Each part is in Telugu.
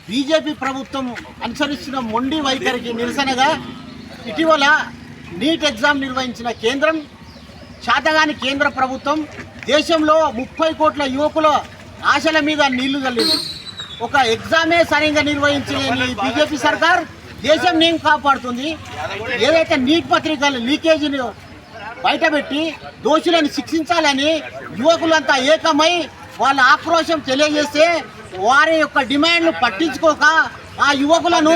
బీజేపీ ప్రభుత్వం అనుసరిస్తున్న మొండి వైఖరికి నిరసనగా ఇటీవల నీట్ ఎగ్జామ్ నిర్వహించిన కేంద్రం, శాతగాని కేంద్ర ప్రభుత్వం దేశంలో 30 కోట్ల యువకుల ఆశల మీద నీళ్లు చల్లింది. ఒక ఎగ్జామే సరిగ్గా నిర్వహించలేని బీజేపీ సర్కార్ దేశం నేను కాపాడుతుంది. ఏదైతే నీట్ పత్రికల లీకేజీని బయటపెట్టి దోషులను శిక్షించాలని యువకులంతా ఏకమై వాళ్ళ ఆక్రోశం తెలియజేస్తే వారి యొక్క డిమాండ్లు పట్టించుకోక ఆ యువకులను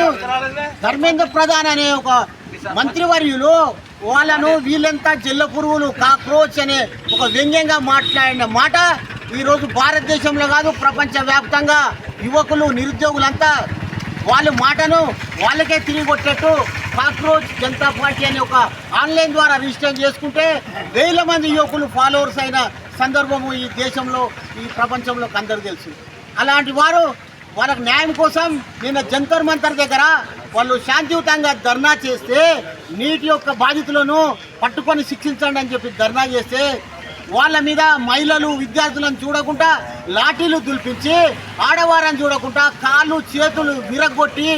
ధర్మేంద్ర ప్రధాన్ అనే ఒక మంత్రివర్యులు వాళ్ళను వీళ్ళంతా జల్ల పురుగులు, కాక్రోచ్ అనే ఒక వ్యంగ్యంగా మాట్లాడిన మాట ఈరోజు భారతదేశంలో కాదు ప్రపంచవ్యాప్తంగా యువకులు, నిరుద్యోగులంతా వాళ్ళ మాటను వాళ్ళకే తిరిగి కొట్టేట్టు కాక్రోచ్ జనతా పార్టీ అనే ఒక ఆన్లైన్ ద్వారా రిజిస్టర్ చేసుకుంటే 1000 మంది యువకులు ఫాలోవర్స్ అయిన సందర్భము ఈ దేశంలో, ఈ ప్రపంచంలోకి అందరూ తెలుసు. అలాంటి వారు వాళ్ళకు న్యాయం కోసం నిన్న జంతర్ మంతర్ దగ్గర వాళ్ళు శాంతియుతంగా ధర్నా చేస్తే, నీటి యొక్క బాధితులను పట్టుకొని శిక్షించండి అని చెప్పి ధర్నా చేస్తే వాళ్ళ మీద మహిళలు, విద్యార్థులను చూడకుండా లాఠీలు దుల్పించి, ఆడవారని చూడకుండా కాళ్ళు చేతులు విరగొట్టి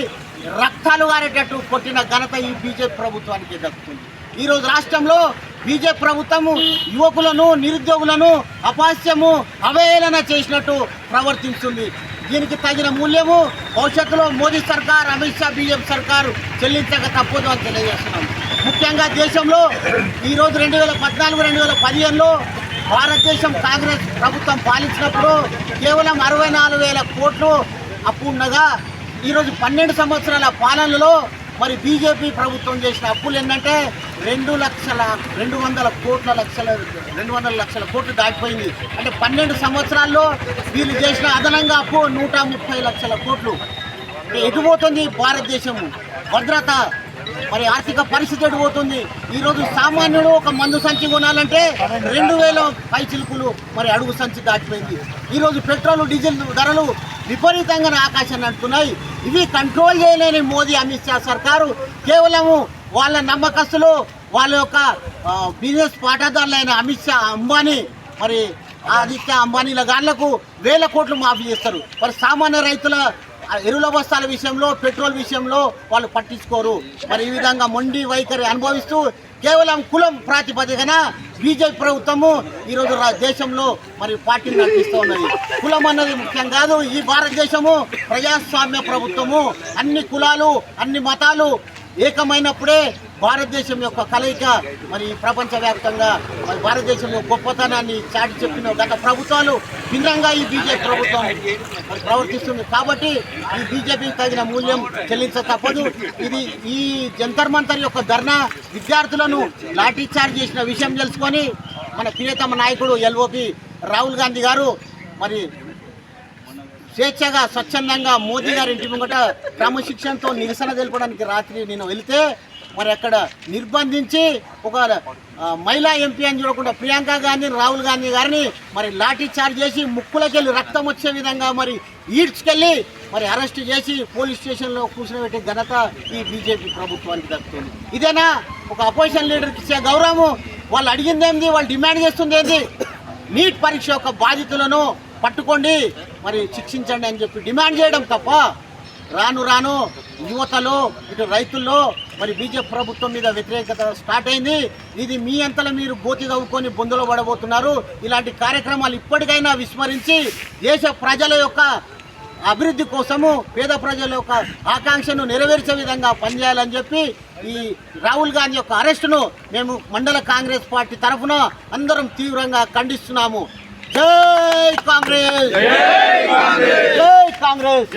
రక్తాలు గారేటట్టు కొట్టిన ఘనత ఈ బీజేపీ ప్రభుత్వానికి దక్కుతుంది. ఈరోజు రాష్ట్రంలో బీజేపీ ప్రభుత్వము యువకులను, నిరుద్యోగులను అపహాస్యము, అవహేళన చేసినట్టు ప్రవర్తిస్తుంది. దీనికి తగిన మూల్యము భవిష్యత్తులో మోదీ సర్కార్, అమిత్ షా బీజేపీ సర్కారు చెల్లించక తప్పదు అని తెలియజేస్తున్నాం. ముఖ్యంగా దేశంలో ఈరోజు 2014-2015లో భారతదేశం కాంగ్రెస్ ప్రభుత్వం పాలించినప్పుడు కేవలం 64,000 కోట్లు అప్పు ఉండగా ఈరోజు 12 సంవత్సరాల పాలనలో మరి బీజేపీ ప్రభుత్వం చేసిన అప్పులు ఏంటంటే 200 లక్షల కోట్లు దాటిపోయింది. అంటే 12 సంవత్సరాల్లో వీళ్ళు చేసిన అదనంగా అప్పు 130 లక్షల కోట్లు. ఎటుపోతుంది భారతదేశము? భద్రత, మరి ఆర్థిక పరిస్థితి ఎటుపోతుంది? ఈరోజు సామాన్యుడు ఒక మందు సంచి కొనాలంటే 2000 పైచిలుకులు మరి అడుగు సంచి దాటిపోయింది. ఈరోజు పెట్రోల్, డీజిల్ ధరలు విపరీతంగా ఆకాశాన్ని అంటున్నాయి. ఇవి కంట్రోల్ చేయలేని మోదీ, అమిత్ షా సర్కారు కేవలము వాళ్ళ నమ్మకస్తులు, వాళ్ళ యొక్క బిజినెస్ పాఠదారులైన అమిత్ షా, అంబానీ, మరి ఆదిత్య అంబానీల గాళ్లకు 1000 కోట్లు మాఫీ చేస్తారు. మరి సామాన్య రైతుల ఎరువుల బస్తాల విషయంలో, పెట్రోల్ విషయంలో వాళ్ళు పట్టించుకోరు. మరి ఈ విధంగా మొండి వైఖరి అనుభవిస్తూ కేవలం కులం ప్రాతిపదికన బీజేపీ ప్రభుత్వము ఈరోజు దేశంలో మరి పార్టీని నడిపిస్తూ ఉన్నది. కులం అన్నది ముఖ్యం కాదు. ఈ భారతదేశము ప్రజాస్వామ్య ప్రభుత్వము. అన్ని కులాలు, అన్ని మతాలు ఏకమైనప్పుడే భారతదేశం యొక్క కలయిక మరి ప్రపంచవ్యాప్తంగా మరి భారతదేశం గొప్పతనాన్ని చాటి చెప్పిన గత ప్రభుత్వాలు భిన్నంగా ఈ బీజేపీ ప్రభుత్వం మరి ప్రవర్తిస్తుంది. కాబట్టి ఈ బీజేపీకి తగిన మూల్యం చెల్లించ తప్పదు. ఇది ఈ జంతర్ మంతర్ యొక్క ధర్నా విద్యార్థులను లాఠీ చార్జ్ చేసిన విషయం తెలుసుకొని మన ప్రియతమ నాయకుడు ఎల్ఓపి రాహుల్ గాంధీ గారు మరి స్వేచ్ఛగా, స్వచ్ఛందంగా మోదీ గారి ఇంటి ముంగట క్రమశిక్షణతో నిరసన తెలపడానికి రాత్రి నేను వెళితే మరి అక్కడ నిర్బంధించి ఒక మహిళా ఎంపీ అని చూడకుండా ప్రియాంక గాంధీ, రాహుల్ గాంధీ గారిని మరి లాఠీ చార్జ్ చేసి ముక్కులకెళ్ళి రక్తం వచ్చే విధంగా మరి ఈడ్చుకెళ్ళి మరి అరెస్ట్ చేసి పోలీస్ స్టేషన్లో కూర్చోబెట్టే ఘనత ఈ బీజేపీ ప్రభుత్వానికి దక్కుతుంది. ఇదేనా ఒక అపోజిషన్ లీడర్కి ఇచ్చే గౌరవము? వాళ్ళు అడిగింది ఏంది, వాళ్ళు డిమాండ్ చేస్తుంది ఏంది? నీట్ పరీక్ష యొక్క బాధితులను పట్టుకోండి, మరి శిక్షించండి అని చెప్పి డిమాండ్ చేయడం తప్ప రాను రాను యువతలో, ఇటు రైతుల్లో మరి బీజేపీ ప్రభుత్వం మీద వ్యతిరేకత స్టార్ట్ అయింది. ఇది మీ అంతలో మీరు గోతి తవ్వుకొని బొందులో పడబోతున్నారు. ఇలాంటి కార్యక్రమాలు ఇప్పటికైనా విస్మరించి దేశ ప్రజల యొక్క అభివృద్ధి కోసము, పేద ప్రజల యొక్క ఆకాంక్షను నెరవేర్చే విధంగా పనిచేయాలని చెప్పి ఈ రాహుల్ గాంధీ యొక్క అరెస్టును మేము మండల కాంగ్రెస్ పార్టీ తరఫున అందరం తీవ్రంగా ఖండిస్తున్నాము. జై కాంగ్రెస్, జై కాంగ్రెస్, జై కాంగ్రెస్.